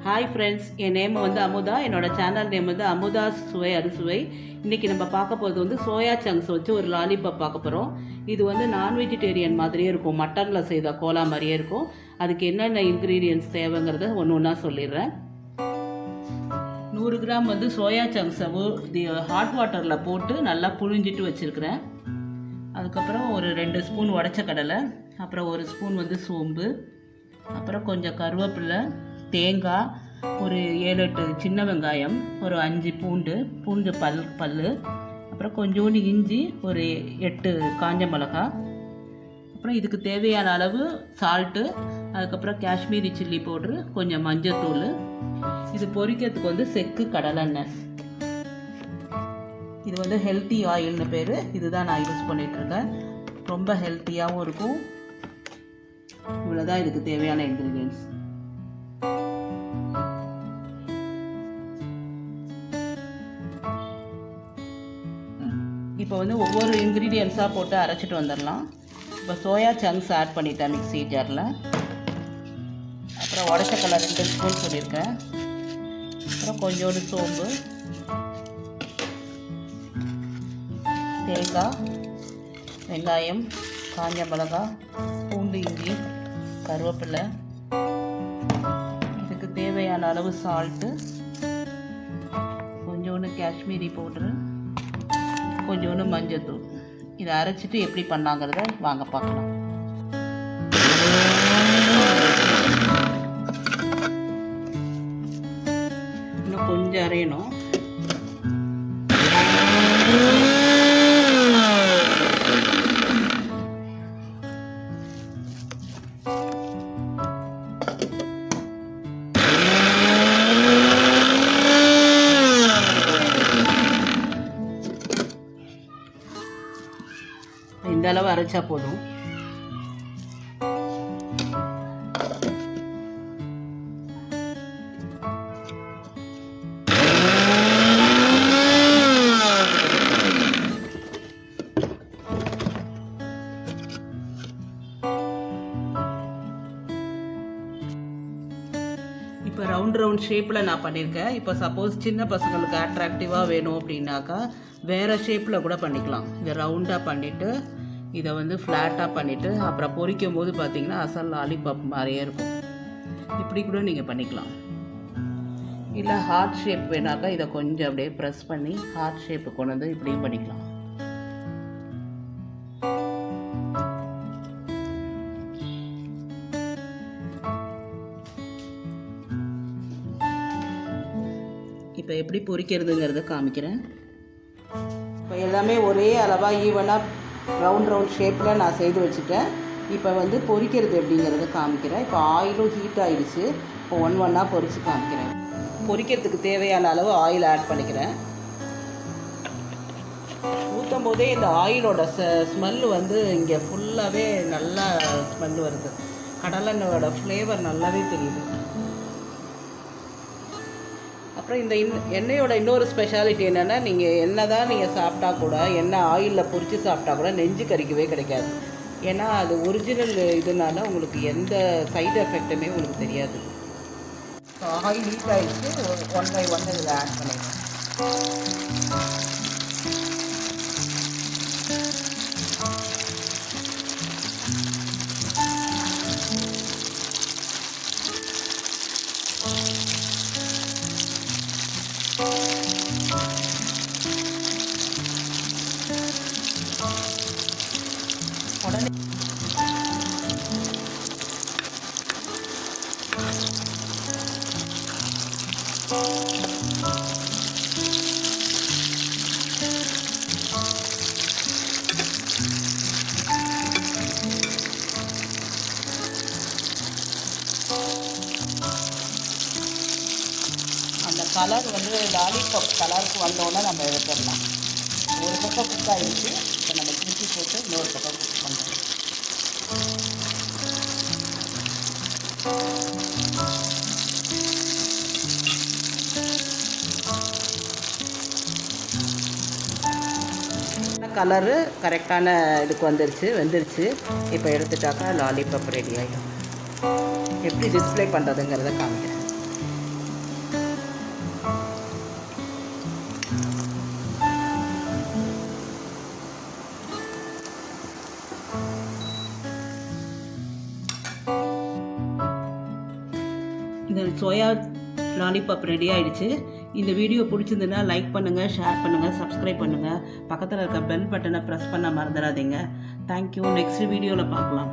Hi friends, என் name வந்து அமுதா. என்னோட channel name வந்து அமுதா சுவை அறுசுவை. இன்றைக்கி நம்ம பார்க்க போகிறது வந்து சோயா சங்க்ஸ் வச்சு ஒரு லாலிபாப் பார்க்க போகிறோம். இது வந்து நான் வெஜிடேரியன் மாதிரியே இருக்கும், மட்டனில் செய்த கோலா மாதிரியே இருக்கும். அதுக்கு என்னென்ன இன்க்ரீடியன்ட்ஸ் தேவைங்கிறத ஒன்று ஒன்றா சொல்லிடுறேன். 100 கிராம் வந்து சோயா சங்க்ஸை ஹாட் வாட்டரில் போட்டு நல்லா புழிஞ்சிட்டு வச்சுருக்கிறேன். அதுக்கப்புறம் ஒரு 2 ஸ்பூன் உடச்ச கடலை, அப்புறம் 1 ஸ்பூன் வந்து சோம்பு, அப்புறம் கொஞ்சம் கருவேப்பிலை, தேங்காய், ஒரு 7-8 சின்ன வெங்காயம், ஒரு 5 பூண்டு பல், அப்புறம் கொஞ்சோண்டு இஞ்சி, ஒரு 8 காஞ்ச மிளகாய், அப்புறம் இதுக்கு தேவையான அளவு சால்ட்டு, அதுக்கப்புறம் காஷ்மீரி சில்லி பவுட்ரு, கொஞ்சம் மஞ்சத்தூள். இது பொரிக்கிறதுக்கு வந்து செக்கு கடலெண்ணெய். இது வந்து ஹெல்த்தி ஆயில்னு பேர். இதுதான் நான் யூஸ் பண்ணிகிட்ருக்கேன். ரொம்ப ஹெல்த்தியாகவும் இருக்கும். இவ்வளோதான் இதுக்கு தேவையான இன்க்ரீடியன்ட்ஸ். இப்போ வந்து ஒவ்வொரு இன்க்ரீடியன்ஸாக போட்டு அரைச்சிட்டு வந்துடலாம். இப்போ சோயா சங்க்ஸ் ஆட் பண்ணிட்டேன் மிக்ஸி ஜாரில். அப்புறம் உடச்ச கடலை 2 ஸ்பூன் சொல்லியிருக்கேன். அப்புறம் கொஞ்சோண்டு சோம்பு, தேங்காய், வெங்காயம், காஞ்ச மிளகாய், பூண்டு, இஞ்சி, கருவேப்பிலை, இதுக்கு தேவையான அளவு சால்ட்டு, கொஞ்சோண்டு காஷ்மீரி பவுட்ரு, கொஞ்சோண்டு மஞ்சத்தூள். இதை அரைச்சிட்டு எப்படி பண்ணாங்கிறத வாங்க பார்க்கலாம். இன்னும் கொஞ்சம் அரையணும். இந்த அளவு அரைச்சா போதும். இப்போ ரவுண்ட் ஷேப்பில் நான் பண்ணியிருக்கேன். இப்போ சப்போஸ் சின்ன பசங்களுக்கு அட்ராக்டிவாக வேணும் அப்படின்னாக்கா வேறு ஷேப்பில் கூட பண்ணிக்கலாம். இதை ரவுண்டாக பண்ணிவிட்டு இதை வந்து ஃப்ளாட்டாக பண்ணிவிட்டு அப்புறம் பொரிக்கும் போது பார்த்திங்கன்னா அசல் லாலிபாப் மாதிரியே இருக்கும். இப்படி கூட நீங்கள் பண்ணிக்கலாம். இல்லை ஹார்ட் ஷேப் வேணாக்கா இதை கொஞ்சம் அப்படியே ப்ரெஸ் பண்ணி ஹார்ட் ஷேப்பு கொண்டு வந்து இப்படியும் பண்ணிக்கலாம். இப்போ எப்படி பொரிக்கிறதுங்கிறத காமிக்கிறேன். இப்போ எல்லாமே ஒரே அளவாக ஈவனாக ரவுண்ட் ஷேப்பில் நான் செய்து வச்சுட்டேன். இப்போ வந்து பொரிக்கிறது எப்படிங்கிறத காமிக்கிறேன். இப்போ ஆயிலும் ஹீட் ஆகிடுச்சு. இப்போ ஒன்றா பொரித்து காமிக்கிறேன். பொரிக்கிறதுக்கு தேவையான அளவு ஆயில் ஆட் பண்ணிக்கிறேன். ஊற்றும் போதே இந்த ஆயிலோட ஸ்மெல்லு வந்து இங்கே ஃபுல்லாகவே நல்லா ஸ்மெல் வருது. கடலெண்ணெயோட ஃப்ளேவர் நல்லாவே தெரியுது. அப்புறம் இந்த எண்ணெயோட இன்னொரு ஸ்பெஷாலிட்டி என்னென்னா, நீங்கள் என்ன தான் நீங்கள் சாப்பிட்டா கூட, எண்ணெய் ஆயிலில் பொரித்து சாப்பிட்டா கூட நெஞ்சு கறிக்கவே கிடைக்காது. ஏன்னா அது ஒரிஜினல் இதனால உங்களுக்கு எந்த சைடு எஃபெக்ட்டுமே உங்களுக்கு தெரியாது. ஸோ ஆயில் ஹீட் ஆகிடுச்சு. 1 by 1 இதில் ஆட் பண்ணிடுறேன். உடனே அந்த கலர் வந்து லாலிபாப் கலருக்கு வந்தோடனே நம்ம எடுத்துடலாம். ஒரு பக்கம் குக் ஆகிடுச்சு. இப்போ நம்ம திருப்பி போட்டு இன்னொரு பக்கம் குக் பண்ணுறோம். கலரு கரெக்டான இதுக்கு வெந்துருச்சு. இப்போ எடுத்துட்டாக்கா லாலிபாப் ரெடி ஆகிடும். எப்படி டிஸ்ப்ளே பண்ணுறதுங்கிறத காமிக்கிறேன். சோயா லாலிபாப் ரெடி ஆகிடுச்சு. இந்த வீடியோ பிடிச்சிருந்துன்னா லைக் பண்ணுங்கள், ஷேர் பண்ணுங்கள், சப்ஸ்கிரைப் பண்ணுங்கள். பக்கத்தில் இருக்க பெல் பட்டனை ப்ரெஸ் பண்ண மறந்துடாதீங்க. தேங்க்யூ. நெக்ஸ்ட் வீடியோவில் பார்க்கலாம்.